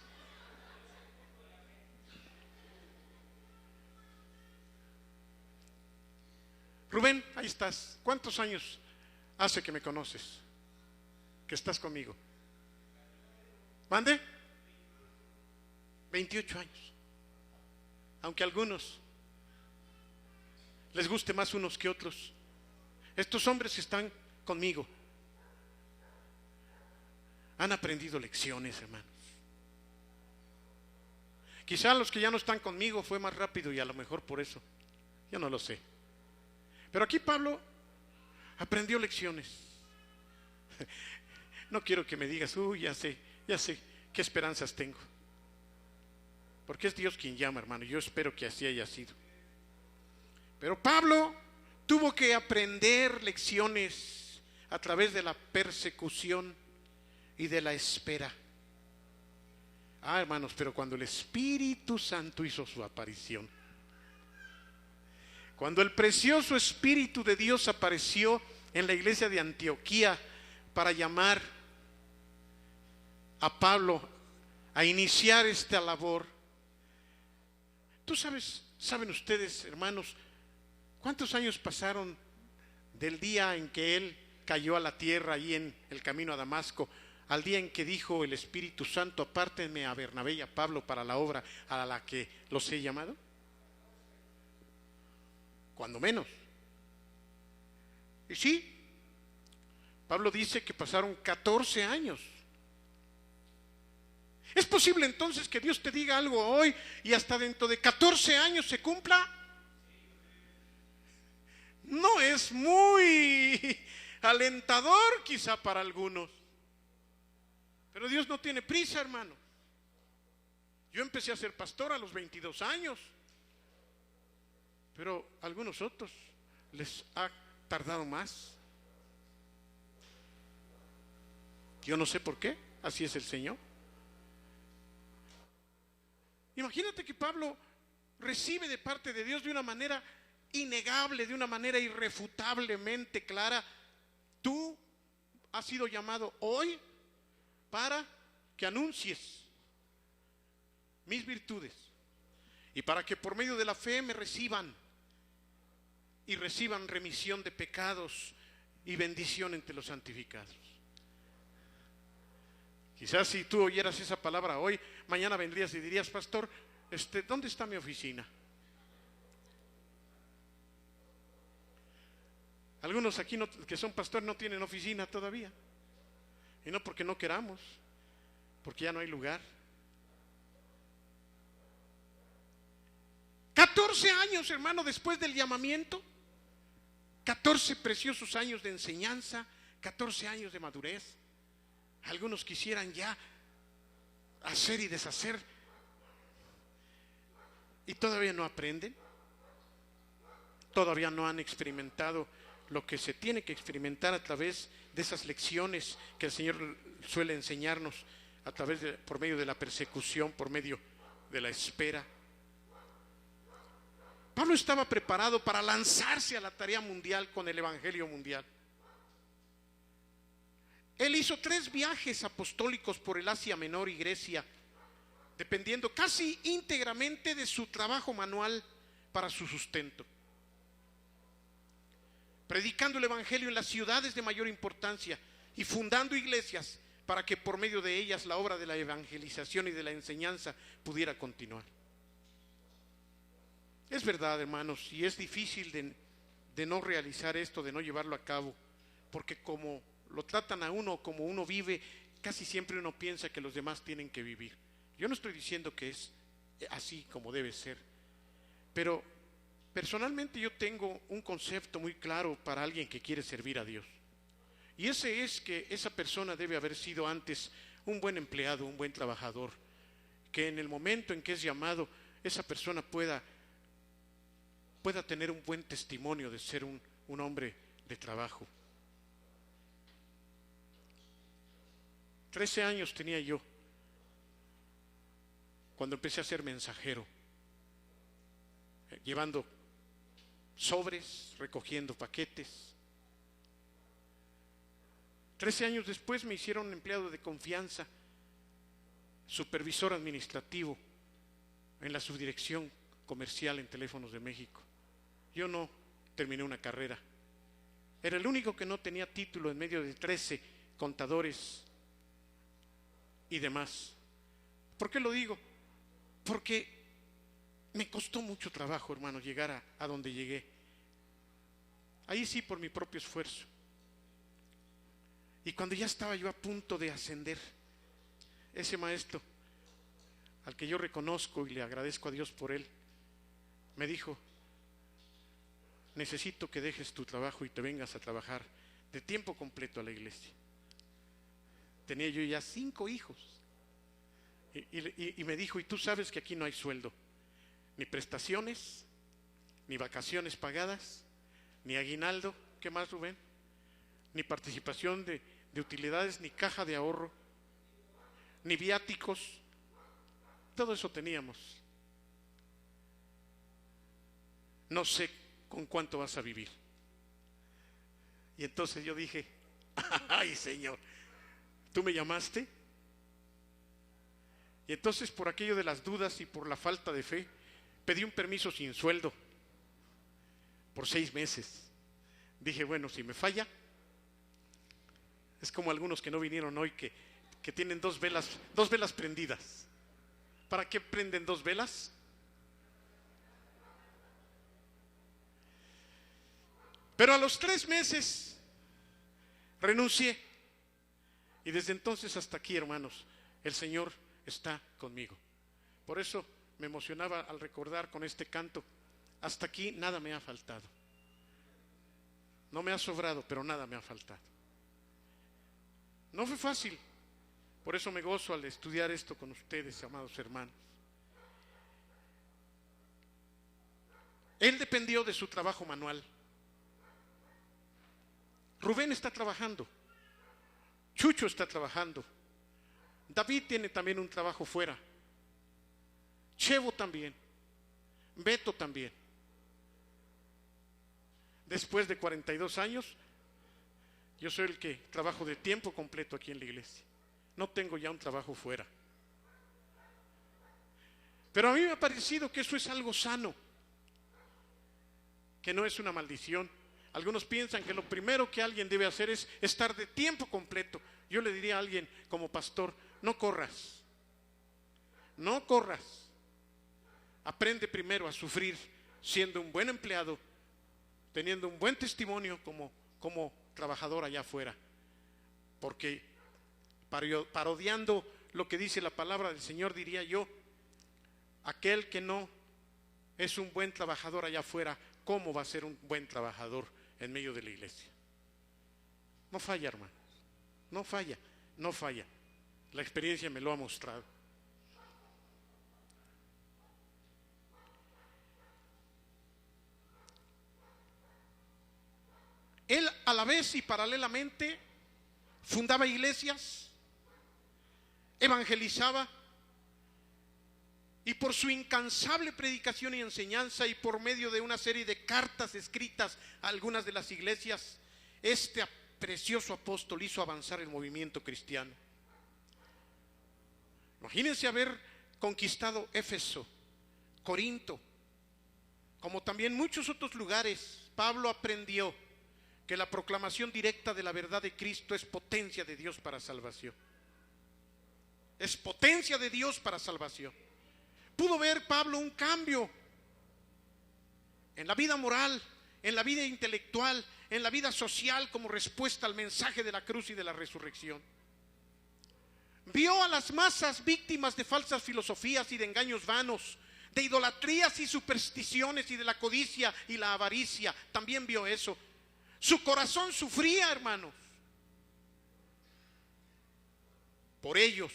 Rubén, ahí estás. ¿Cuántos años hace que me conoces? Que estás conmigo. ¿Mande? 28 años. Aunque a algunos les guste más unos que otros, estos hombres que están conmigo han aprendido lecciones, hermanos. Quizá los que ya no están conmigo fue más rápido, y a lo mejor por eso, yo no lo sé. Pero aquí Pablo aprendió lecciones. No quiero que me digas, ya sé, qué esperanzas tengo. Porque es Dios quien llama, hermano. Yo espero que así haya sido. Pero Pablo tuvo que aprender lecciones a través de la persecución y de la espera. Hermanos, pero cuando el Espíritu Santo hizo su aparición, cuando el precioso Espíritu de Dios apareció en la iglesia de Antioquía para llamar a Pablo a iniciar esta labor, saben ustedes, hermanos, ¿cuántos años pasaron del día en que él cayó a la tierra ahí en el camino a Damasco, al día en que dijo el Espíritu Santo, apártenme a Bernabé y a Pablo para la obra a la que los he llamado? Cuando menos. Y sí, Pablo dice que pasaron 14 años. ¿Es posible entonces que Dios te diga algo hoy y hasta dentro de 14 años se cumpla? No es muy alentador quizá para algunos, pero Dios no tiene prisa, hermano. Yo empecé a ser pastor a los 22 años, pero a algunos otros les ha tardado más. Yo no sé por qué, así es el Señor. Imagínate que Pablo recibe de parte de Dios de una manera innegable, de una manera irrefutablemente clara: tú has sido llamado hoy para que anuncies mis virtudes y para que por medio de la fe me reciban y reciban remisión de pecados y bendición entre los santificados. Quizás si tú oyeras esa palabra hoy, mañana vendrías y dirías: pastor, ¿dónde está mi oficina? Algunos aquí que son pastores no tienen oficina todavía. Y no porque no queramos, porque ya no hay lugar. 14 años, hermano, después del llamamiento. 14 preciosos años de enseñanza, 14 años de madurez. Algunos quisieran ya hacer y deshacer y todavía no aprenden. Todavía no han experimentado lo que se tiene que experimentar a través de esas lecciones que el Señor suele enseñarnos por medio de la persecución, por medio de la espera. Pablo estaba preparado para lanzarse a la tarea mundial con el evangelio mundial. Él hizo 3 viajes apostólicos por el Asia Menor y Grecia, dependiendo casi íntegramente de su trabajo manual para su sustento, predicando el evangelio en las ciudades de mayor importancia y fundando iglesias para que por medio de ellas la obra de la evangelización y de la enseñanza pudiera continuar. Es verdad, hermanos, y es difícil de no realizar esto, de no llevarlo a cabo, porque como lo tratan a uno, como uno vive, casi siempre uno piensa que los demás tienen que vivir. Yo no estoy diciendo que es así como debe ser, pero personalmente yo tengo un concepto muy claro para alguien que quiere servir a Dios. Y ese es que esa persona debe haber sido antes un buen empleado, un buen trabajador, que en el momento en que es llamado, esa persona pueda tener un buen testimonio de ser un hombre de trabajo. 13 años tenía yo cuando empecé a ser mensajero, llevando sobres, recogiendo paquetes. 13 años después me hicieron empleado de confianza, supervisor administrativo en la subdirección comercial en Teléfonos de México. Yo no terminé una carrera. Era el único que no tenía título en medio de 13 contadores y demás. ¿Por qué lo digo? Porque me costó mucho trabajo, hermano, llegar a donde llegué. Ahí sí, por mi propio esfuerzo. Y cuando ya estaba yo a punto de ascender, ese maestro, al que yo reconozco y le agradezco a Dios por él, me dijo: necesito que dejes tu trabajo y te vengas a trabajar de tiempo completo a la iglesia. Tenía yo ya 5 hijos. Y me dijo: y tú sabes que aquí no hay sueldo, ni prestaciones, ni vacaciones pagadas, ni aguinaldo. ¿Qué más, Rubén? Ni participación de utilidades, ni caja de ahorro, ni viáticos. Todo eso teníamos. No sé con cuánto vas a vivir. Y entonces yo dije: ay, Señor, ¿tú me llamaste? Y entonces, por aquello de las dudas y por la falta de fe, pedí un permiso sin sueldo por 6 meses. Dije: bueno, si me falla, es como algunos que no vinieron hoy, que tienen 2 velas prendidas. ¿Para qué prenden 2 velas? Pero a los 3 meses renuncié. Y desde entonces hasta aquí, hermanos, el Señor está conmigo. Por eso me emocionaba al recordar con este canto: hasta aquí nada me ha faltado. No me ha sobrado, pero nada me ha faltado. No fue fácil. Por eso me gozo al estudiar esto con ustedes, amados hermanos. Él dependió de su trabajo manual. Rubén está trabajando. Chucho está trabajando. David tiene también un trabajo fuera. Chevo también. Beto también. Después de 42 años, yo soy el que trabajo de tiempo completo aquí en la iglesia. No tengo ya un trabajo fuera. Pero a mí me ha parecido que eso es algo sano, que no es una maldición, Algunos piensan que lo primero que alguien debe hacer es estar de tiempo completo. Yo le diría a alguien como pastor, no corras, no corras. Aprende primero a sufrir siendo un buen empleado, teniendo un buen testimonio como trabajador allá afuera. Porque parodiando lo que dice la palabra del Señor, diría yo, aquel que no es un buen trabajador allá afuera, ¿cómo va a ser un buen trabajador en medio de la iglesia? No falla, hermano, no falla, no falla. La experiencia me lo ha mostrado. Él a la vez y paralelamente fundaba iglesias, evangelizaba, y por su incansable predicación y enseñanza y por medio de una serie de cartas escritas a algunas de las iglesias, este precioso apóstol hizo avanzar el movimiento cristiano. Imagínense haber conquistado Éfeso, Corinto, como también muchos otros lugares. Pablo aprendió que la proclamación directa de la verdad de Cristo es potencia de Dios para salvación. Es potencia de Dios para salvación. Pudo ver Pablo un cambio en la vida moral, en la vida intelectual, en la vida social como respuesta al mensaje de la cruz y de la resurrección. Vio a las masas víctimas de falsas filosofías y de engaños vanos, de idolatrías y supersticiones y de la codicia y la avaricia. También vio eso. Su corazón sufría, hermanos, por ellos.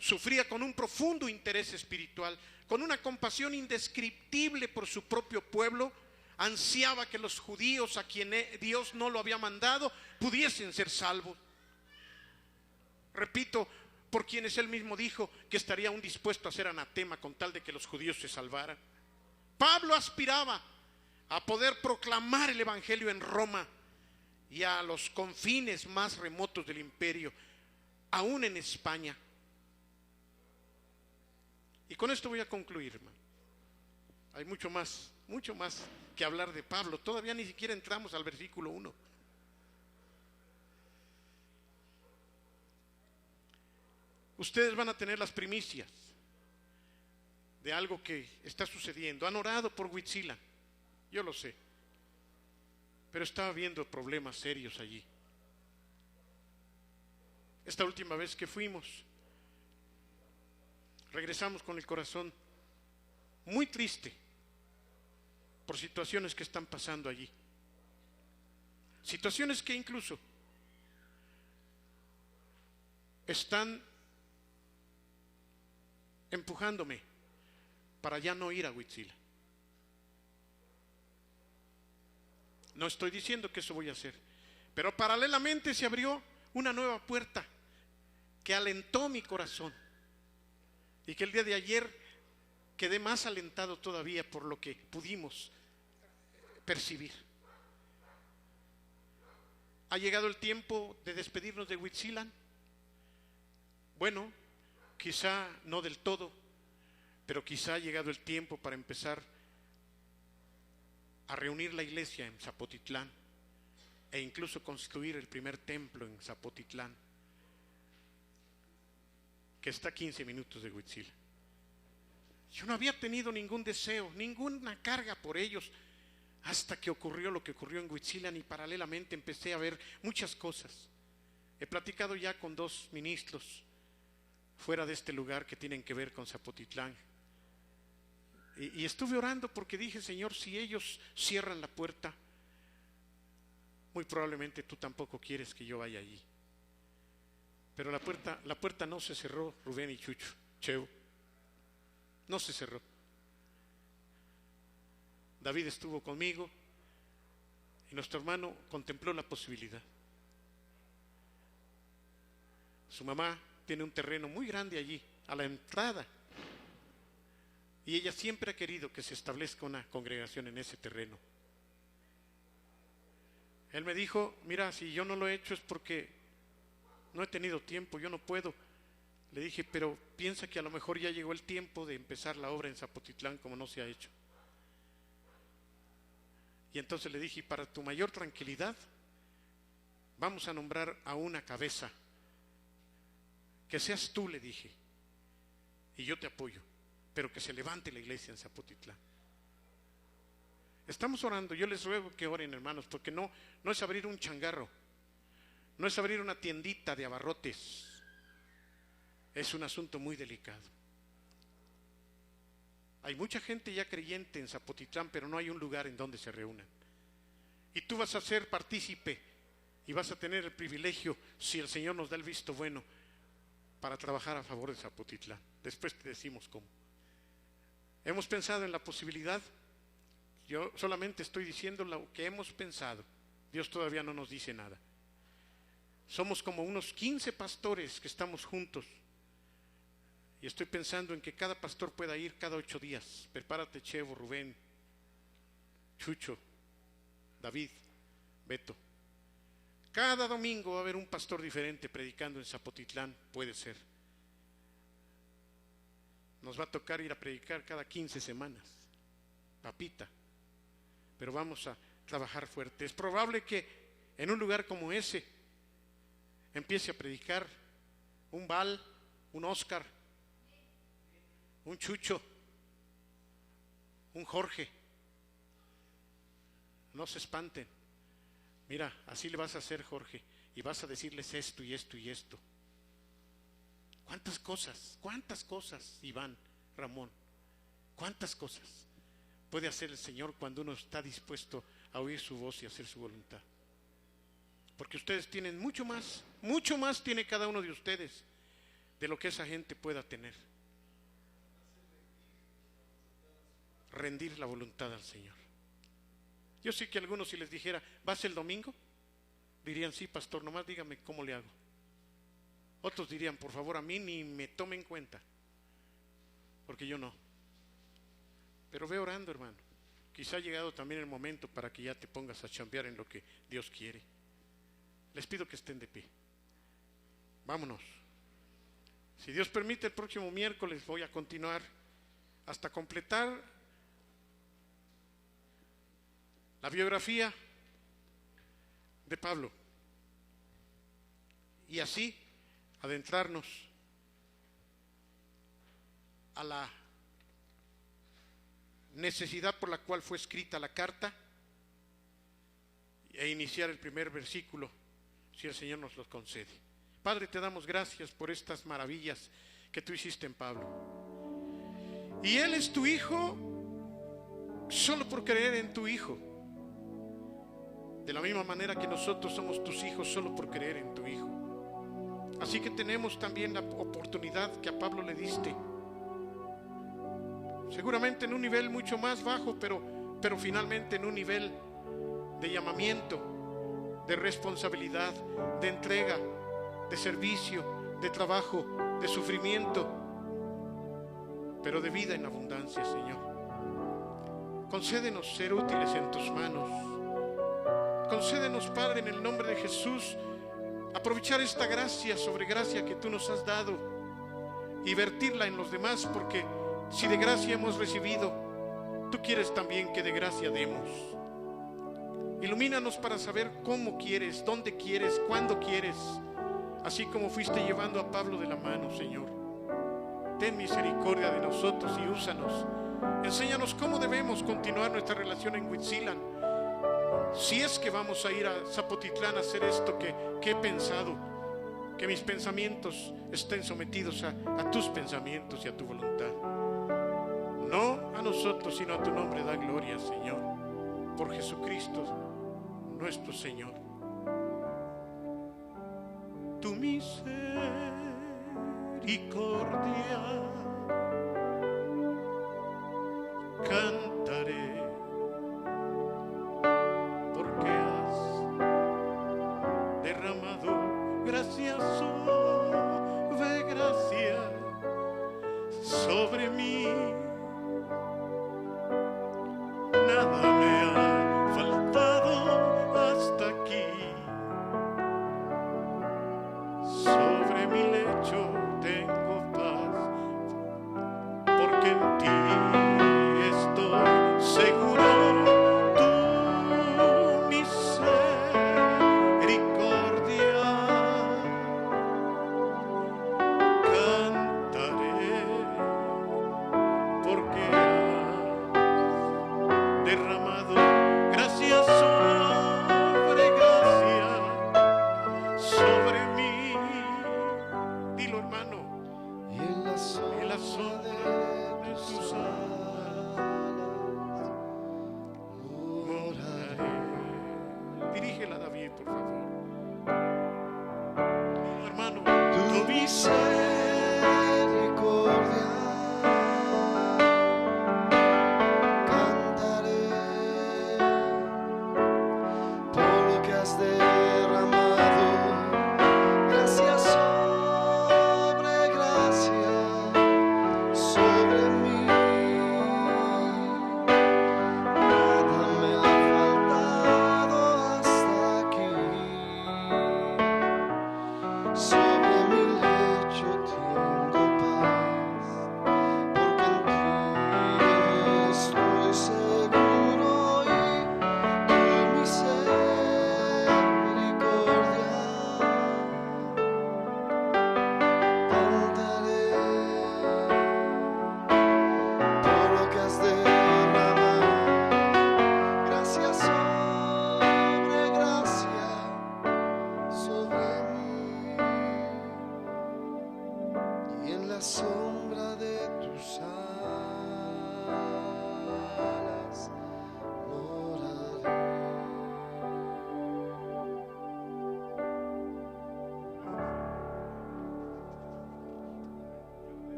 Sufría con un profundo interés espiritual, con una compasión indescriptible por su propio pueblo. Ansiaba que los judíos, a quienes Dios no lo había mandado, pudiesen ser salvos. Repito, por quienes él mismo dijo que estaría aún dispuesto a ser anatema con tal de que los judíos se salvaran. Pablo aspiraba a poder proclamar el evangelio en Roma y a los confines más remotos del imperio, aún en España. Y con esto voy a concluir, hermano. Hay mucho más que hablar de Pablo. Todavía ni siquiera entramos al versículo 1. Ustedes van a tener las primicias de algo que está sucediendo. Han orado por Huitzilán, yo lo sé, pero estaba habiendo problemas serios allí. Esta última vez que fuimos, regresamos con el corazón muy triste por situaciones que están pasando allí. Situaciones que incluso están empujándome para ya no ir a Huitzilán. No estoy diciendo que eso voy a hacer, pero paralelamente se abrió una nueva puerta que alentó mi corazón y que el día de ayer quedé más alentado todavía por lo que pudimos percibir. ¿Ha llegado el tiempo de despedirnos de Huitzilán? Bueno, quizá no del todo, pero quizá ha llegado el tiempo para empezar a reunir la iglesia en Zapotitlán e incluso construir el primer templo en Zapotitlán, que está a 15 minutos de Huitzilán. Yo no había tenido ningún deseo, ninguna carga por ellos, hasta que ocurrió lo que ocurrió en Huitzilán y paralelamente empecé a ver muchas cosas. He platicado ya con 2 ministros fuera de este lugar que tienen que ver con Zapotitlán. Y estuve orando porque dije, Señor, si ellos cierran la puerta, muy probablemente tú tampoco quieres que yo vaya allí. Pero la puerta no se cerró, Rubén y Chucho, Cheo, no se cerró. David estuvo conmigo y nuestro hermano contempló la posibilidad. Su mamá tiene un terreno muy grande allí, a la entrada. Y ella siempre ha querido que se establezca una congregación en ese terreno. Él me dijo, mira, si yo no lo he hecho es porque no he tenido tiempo, yo no puedo. Le dije, pero piensa que a lo mejor ya llegó el tiempo de empezar la obra en Zapotitlán como no se ha hecho. Y entonces le dije, y para tu mayor tranquilidad, vamos a nombrar a una cabeza, que seas tú, le dije, y yo te apoyo, pero que se levante la iglesia en Zapotitlán. Estamos orando, yo les ruego que oren, hermanos, porque no es abrir un changarro, no es abrir una tiendita de abarrotes, es un asunto muy delicado. Hay mucha gente ya creyente en Zapotitlán, pero no hay un lugar en donde se reúnan. Y tú vas a ser partícipe y vas a tener el privilegio, si el Señor nos da el visto bueno, para trabajar a favor de Zapotitlán. Después te decimos cómo. Hemos pensado en la posibilidad, yo solamente estoy diciendo lo que hemos pensado, Dios todavía no nos dice nada. Somos como unos 15 pastores que estamos juntos. Y estoy pensando en que cada pastor pueda ir cada 8 días. Prepárate, Chevo, Rubén, Chucho, David, Beto. Cada domingo va a haber un pastor diferente predicando en Zapotitlán, puede ser. Nos va a tocar ir a predicar cada 15 semanas, papita. Pero vamos a trabajar fuerte. Es probable que en un lugar como ese empiece a predicar un Val, un Oscar, un Chucho, un Jorge. No se espanten. Mira, así le vas a hacer, Jorge, y vas a decirles esto y esto y esto. ¿Cuántas cosas, Iván, Ramón? ¿Cuántas cosas puede hacer el Señor cuando uno está dispuesto a oír su voz y hacer su voluntad? Porque ustedes tienen mucho más tiene cada uno de ustedes de lo que esa gente pueda tener. Rendir la voluntad al Señor. Yo sé que algunos, si les dijera, ¿vas el domingo? Dirían, sí, pastor, nomás dígame cómo le hago. Otros dirían, por favor, a mí ni me tome en cuenta, porque yo no. Pero ve orando, hermano. Quizá ha llegado también el momento para que ya te pongas a chambear en lo que Dios quiere. Les pido que estén de pie. Vámonos. Si Dios permite, el próximo miércoles voy a continuar hasta completar la biografía de Pablo y así adentrarnos a la necesidad por la cual fue escrita la carta e iniciar el primer versículo, si el Señor nos lo concede. Padre, te damos gracias por estas maravillas que tú hiciste en Pablo. Y él es tu hijo solo por creer en tu Hijo. De la misma manera que nosotros somos tus hijos solo por creer en tu Hijo. Así que tenemos también la oportunidad que a Pablo le diste. Seguramente en un nivel mucho más bajo, pero finalmente en un nivel de llamamiento, de responsabilidad, de entrega, de servicio, de trabajo, de sufrimiento, pero de vida en abundancia, Señor. Concédenos ser útiles en tus manos. Concédenos, Padre, en el nombre de Jesús, aprovechar esta gracia sobre gracia que tú nos has dado y vertirla en los demás, porque si de gracia hemos recibido, tú quieres también que de gracia demos. Ilumínanos para saber cómo quieres, dónde quieres, cuándo quieres, así como fuiste llevando a Pablo de la mano, Señor. Ten misericordia de nosotros y úsanos. Enséñanos cómo debemos continuar nuestra relación en Huitzilan. Si es que vamos a ir a Zapotitlán a hacer esto que he pensado, que mis pensamientos estén sometidos a tus pensamientos y a tu voluntad. No a nosotros, sino a tu nombre da gloria, Señor, por Jesucristo nuestro Señor. Tu misericordia cantaré, porque has derramado gracia sobre gracia sobre mí. Nada me ha faltado hasta aquí. Sobre mi lecho tengo paz, porque en ti estoy seguro. Tú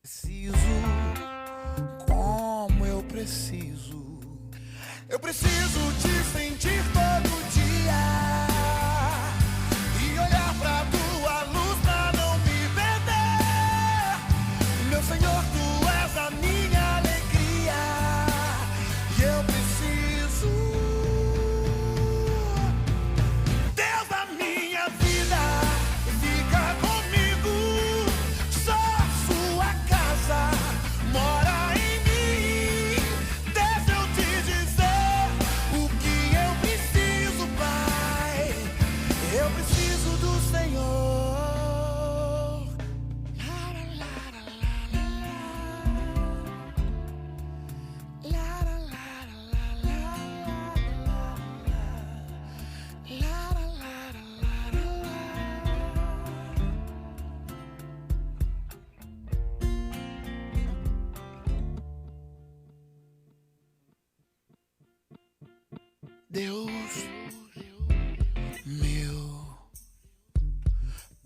Preciso, como eu preciso. Eu preciso te sentir todo dia e olhar pra tua luz pra não me perder. Meu Senhor, tu és a minha alegria e eu preciso, Deus da minha vida, fica comigo. Sou sua casa, mora em mim. Deixa eu te dizer o que eu preciso, Pai. Eu preciso do Senhor. Deus, meu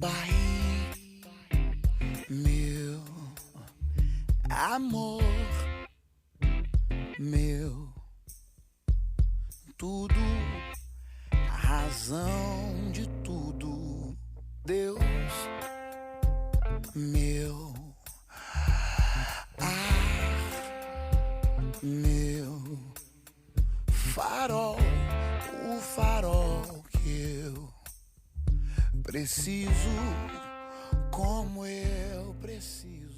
Pai, meu amor, meu tudo, a razão de tudo. Deus, meu ar, meu farol, o farol que eu preciso, como eu preciso.